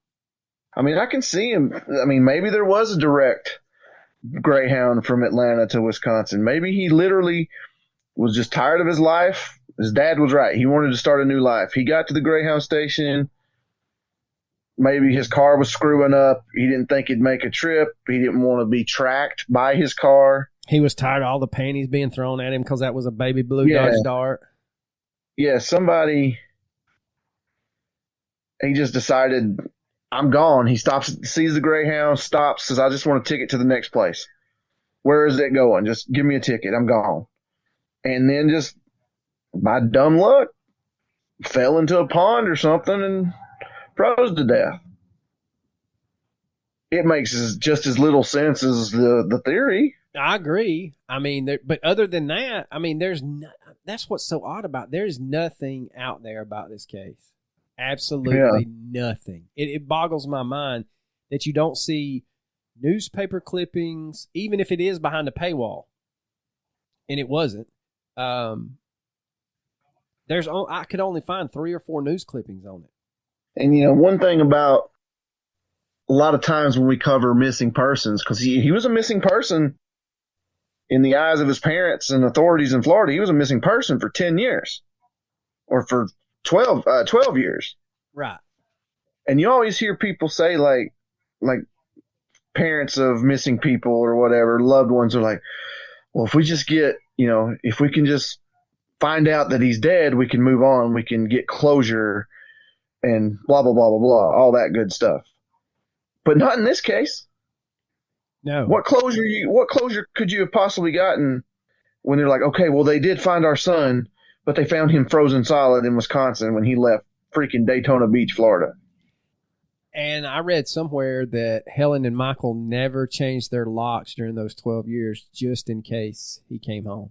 I mean, I can see him. I mean, maybe there was a direct Greyhound from Atlanta to Wisconsin. Maybe he literally was just tired of his life. His dad was right. He wanted to start a new life. He got to the Greyhound station. Maybe his car was screwing up. He didn't think he'd make a trip. He didn't want to be tracked by his car. He was tired of all the panties being thrown at him because that was a baby blue Dodge Dart. Yeah, he just decided, I'm gone. He sees the Greyhound, stops, says, I just want a ticket to the next place. Where is it going? Just give me a ticket. I'm gone. And then just by dumb luck, fell into a pond or something and froze to death. It makes just as little sense as the theory. I agree. I mean, but other than that, I mean, that's what's so odd about it. There's nothing out there about this case. Absolutely nothing. It boggles my mind that you don't see newspaper clippings, even if it is behind a paywall. And it wasn't. I could only find 3 or 4 news clippings on it. And, one thing about a lot of times when we cover missing persons, because he was a missing person in the eyes of his parents and authorities in Florida. He was a missing person for 10 years or for 12 years. Right. And you always hear people say, like parents of missing people or whatever, loved ones are like, well, if we just get, if we can just find out that he's dead, we can move on. We can get closure and blah, blah, blah, blah, blah, all that good stuff. But not in this case. No. What closure could you have possibly gotten when they're like, okay, well, they did find our son, but they found him frozen solid in Wisconsin when he left freaking Daytona Beach, Florida. And I read somewhere that Helen and Michael never changed their locks during those 12 years just in case he came home.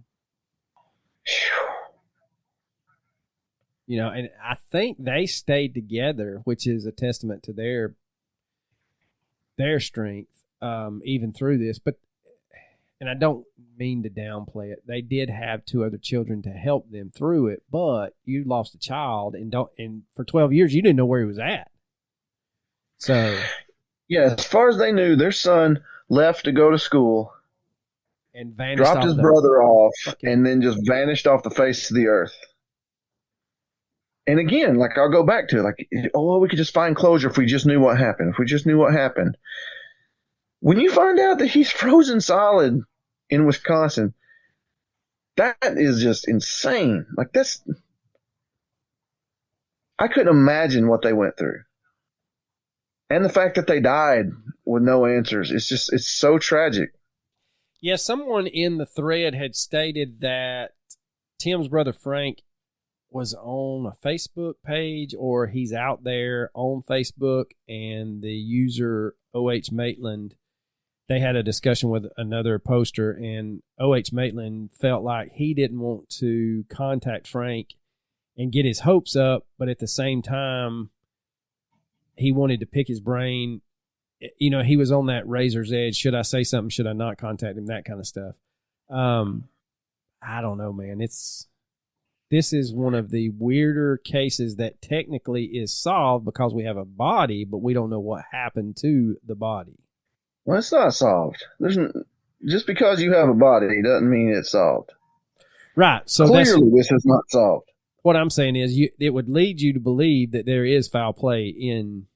You know, and I think they stayed together, which is a testament to their strength, even through this. But, and I don't mean to downplay it, they did have 2 other children to help them through it. But you lost a child, and for 12 years you didn't know where he was at. So, yeah, as far as they knew, their son left to go to school and vanished, dropped his brother off, and then just vanished off the face of the earth. And again, like, I'll go back to it, like, oh, we could just find closure if we just knew what happened. If we just knew what happened. When you find out that he's frozen solid in Wisconsin, that is just insane. Like, I couldn't imagine what they went through. And the fact that they died with no answers, it's so tragic. Yeah, someone in the thread had stated that Tim's brother Frank was on a Facebook page, or he's out there on Facebook, and the user O.H. Maitland, they had a discussion with another poster, and O.H. Maitland felt like he didn't want to contact Frank and get his hopes up, but at the same time, he wanted to pick his brain. You know, he was on that razor's edge. Should I say something? Should I not contact him? That kind of stuff. I don't know, man. This is one of the weirder cases that technically is solved because we have a body, but we don't know what happened to the body. Well, it's not solved. Just because you have a body doesn't mean it's solved. Right. So clearly, this is not solved. What I'm saying is, it would lead you to believe that there is foul play in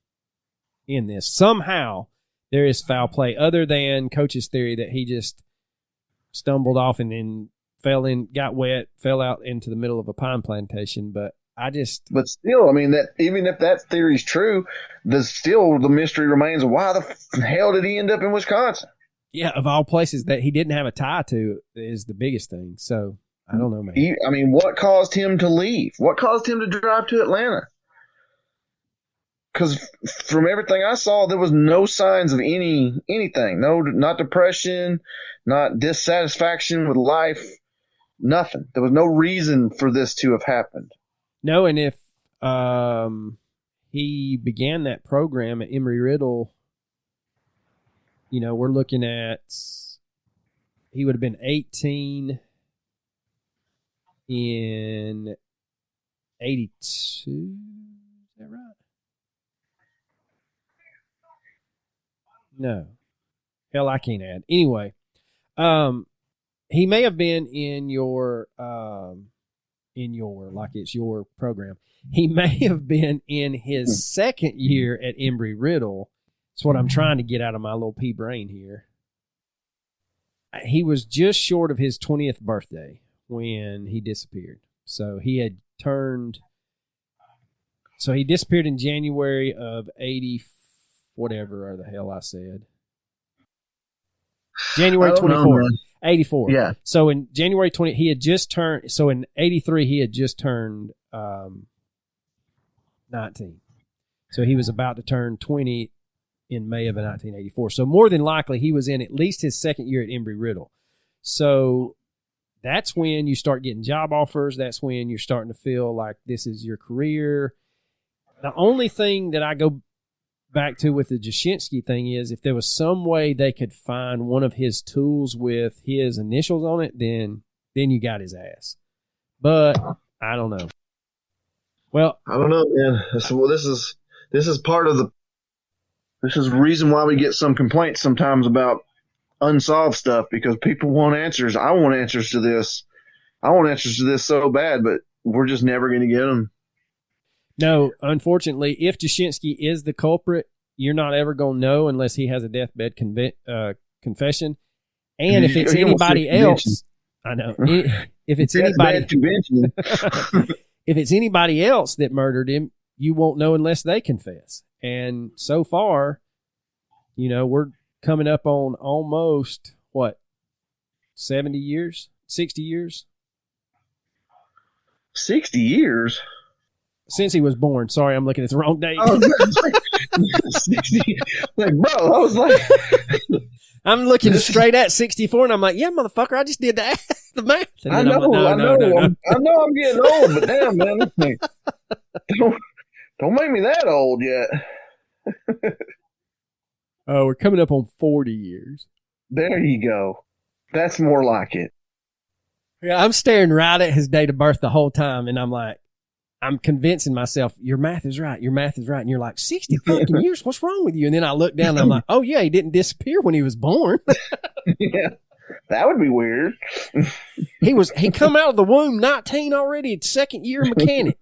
this. Somehow, there is foul play, other than Coach's theory that he just stumbled off and then got wet, fell out into the middle of a pine plantation. But still, I mean, that even if that theory's true, the mystery remains of why the hell did he end up in Wisconsin? Yeah, of all places that he didn't have a tie to is the biggest thing. So I don't know, man. I mean, what caused him to leave? What caused him to drive to Atlanta? Because from everything I saw, there was no signs of anything. No, not depression, not dissatisfaction with life, nothing. There was no reason for this to have happened. No, and if he began that program at Embry-Riddle, you know, we're looking at, he would have been 18 in 82. Is that right? No. Hell, I can't add. Anyway, he may have been in your like it's your program. He may have been in his second year at Embry-Riddle. That's what I'm trying to get out of my little pea brain here. He was just short of his 20th birthday when he disappeared. So he disappeared in January of 80, whatever the hell I said. January 24th, 84. Yeah. So in January 20, he had just turned, so in 83, he had just turned 19. So he was about to turn 20 in May of 1984. So more than likely, he was in at least his second year at Embry-Riddle. So that's when you start getting job offers. That's when you're starting to feel like this is your career. The only thing that I go back to with the Jashinsky thing is if there was some way they could find one of his tools with his initials on it, then you got his ass. But I don't know. Well, I don't know, man. Well, this is part of this is the reason why we get some complaints sometimes about unsolved stuff, because people want answers. I want answers to this. I want answers to this so bad, but we're just never going to get them. No, unfortunately, if Jashinsky is the culprit, you're not ever going to know unless he has a deathbed confession. And if it's anybody else, I know. If it's anybody, if it's anybody else that murdered him, you won't know unless they confess. And so far, you know, coming up on almost, 70 years? 60 years? 60 years? Since he was born. Sorry, I'm looking at the wrong date. Oh, 60. Like, bro, I was like... I'm looking straight at 64, and I'm like, yeah, motherfucker, I just did the math. I know, like, I know I'm getting old, but damn, man. Don't make me that old yet. Oh, we're coming up on 40 years. There you go. That's more like it. Yeah, I'm staring right at his date of birth the whole time, and I'm like, I'm convincing myself, your math is right. Your math is right. And you're like, 60 fucking years? What's wrong with you? And then I look down and I'm like, oh, yeah, he didn't disappear when he was born. Yeah, that would be weird. He come out of the womb 19 already, second year mechanic.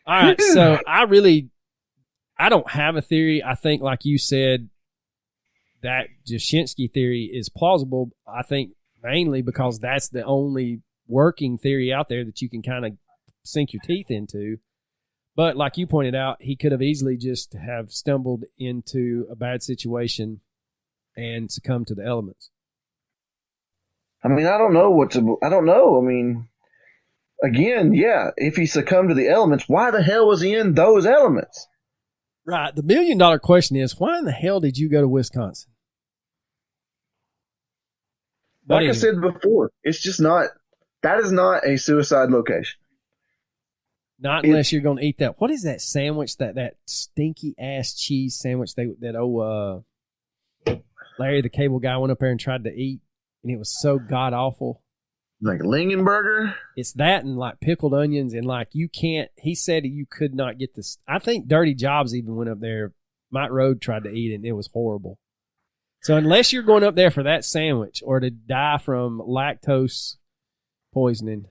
All right, so I don't have a theory. I think, like you said, that Jashinsky theory is plausible. I think mainly because that's the only working theory out there that you can kind of sink your teeth into. But like you pointed out, he could have easily just have stumbled into a bad situation and succumbed to the elements. I mean, I don't know. I mean, again, yeah, if he succumbed to the elements, why the hell was he in those elements? Right. The $1 million question is, why in the hell did you go to Wisconsin? Like I said before, it's just not, that is not a suicide location. Not unless you're going to eat that. What is that sandwich, that stinky ass cheese sandwich that Larry the Cable Guy went up there and tried to eat, and it was so god awful. Like Lingenberger? It's that and like pickled onions, and like you can't, he said you could not get this. I think Dirty Jobs even went up there. Mike Road tried to eat it, and it was horrible. So unless you're going up there for that sandwich or to die from lactose poisoning,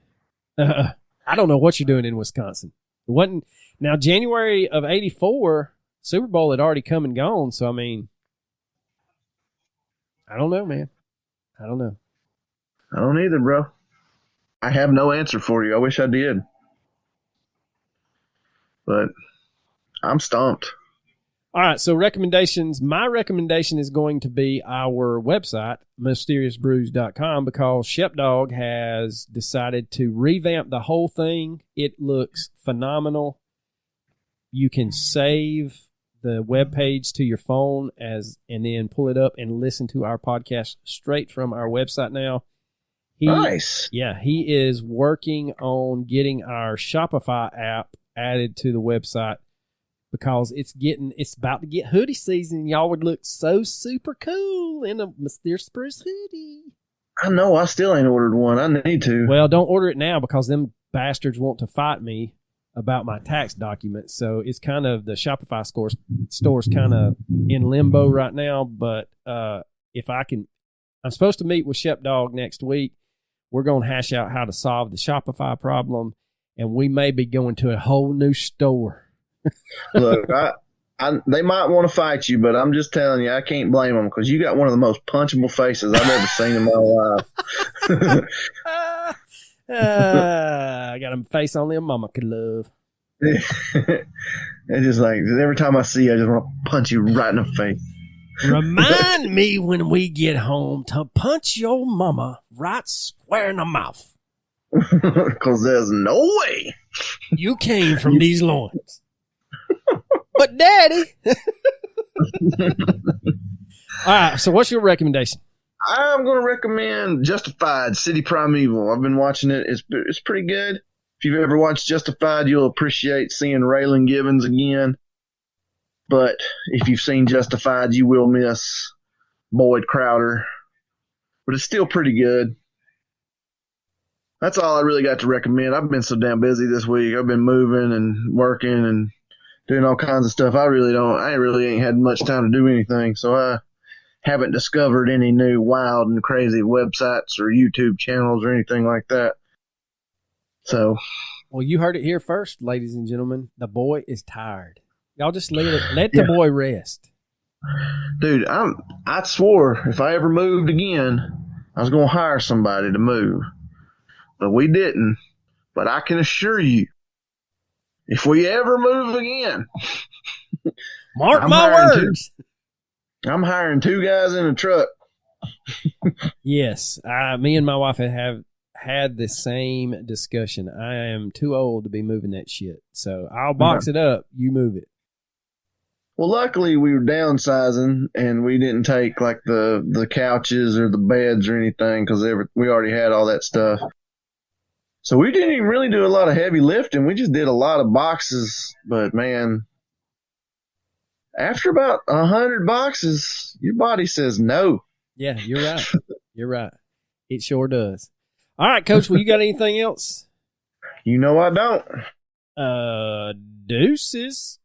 I don't know what you're doing in Wisconsin. It wasn't. Now, January of '84, Super Bowl had already come and gone. So, I mean, I don't know, man. I don't know. I don't either, bro. I have no answer for you. I wish I did. But I'm stumped. All right, so recommendations. My recommendation is going to be our website, mysteriousbrews.com, because Shepdog has decided to revamp the whole thing. It looks phenomenal. You can save the webpage to your phone and then pull it up and listen to our podcast straight from our website now. Nice. Yeah, he is working on getting our Shopify app added to the website, because it's about to get hoodie season. Y'all would look so super cool in a Mysterious Brews hoodie. I know. I still ain't ordered one. I need to. Well, don't order it now, because them bastards want to fight me about my tax documents. So it's kind of, the Shopify store's kind of in limbo right now. But if I can, I'm supposed to meet with Shepdog next week. We're going to hash out how to solve the Shopify problem, and we may be going to a whole new store. Look, they might want to fight you, but I'm just telling you, I can't blame them, because you got one of the most punchable faces I've ever seen in my life. I got a face only a mama could love. It's just like, every time I see you, I just want to punch you right in the face. Remind me when we get home to punch your mama right square in the mouth. Because there's no way you came from these loins. But Daddy. All right, so what's your recommendation? I'm going to recommend Justified, City Primeval. I've been watching it. It's pretty good. If you've ever watched Justified, you'll appreciate seeing Raylan Givens again. But if you've seen Justified, you will miss Boyd Crowder. But it's still pretty good. That's all I really got to recommend. I've been so damn busy this week. I've been moving and working and doing all kinds of stuff. I really ain't had much time to do anything. So I haven't discovered any new wild and crazy websites or YouTube channels or anything like that. So. Well, you heard it here first, ladies and gentlemen. The boy is tired. Y'all just let the boy rest. Dude, I swore if I ever moved again, I was going to hire somebody to move. But we didn't. But I can assure you, if we ever move again. Mark my words. I'm hiring 2 guys in a truck. Yes. Me and my wife have had the same discussion. I am too old to be moving that shit. So I'll box it up. You move it. Well, luckily we were downsizing and we didn't take like the couches or the beds or anything because we already had all that stuff. So we didn't even really do a lot of heavy lifting. We just did a lot of boxes. But man, after about 100 boxes, your body says no. Yeah, you're right. You're right. It sure does. All right, Coach. Well, you got anything else? You know I don't. Deuces.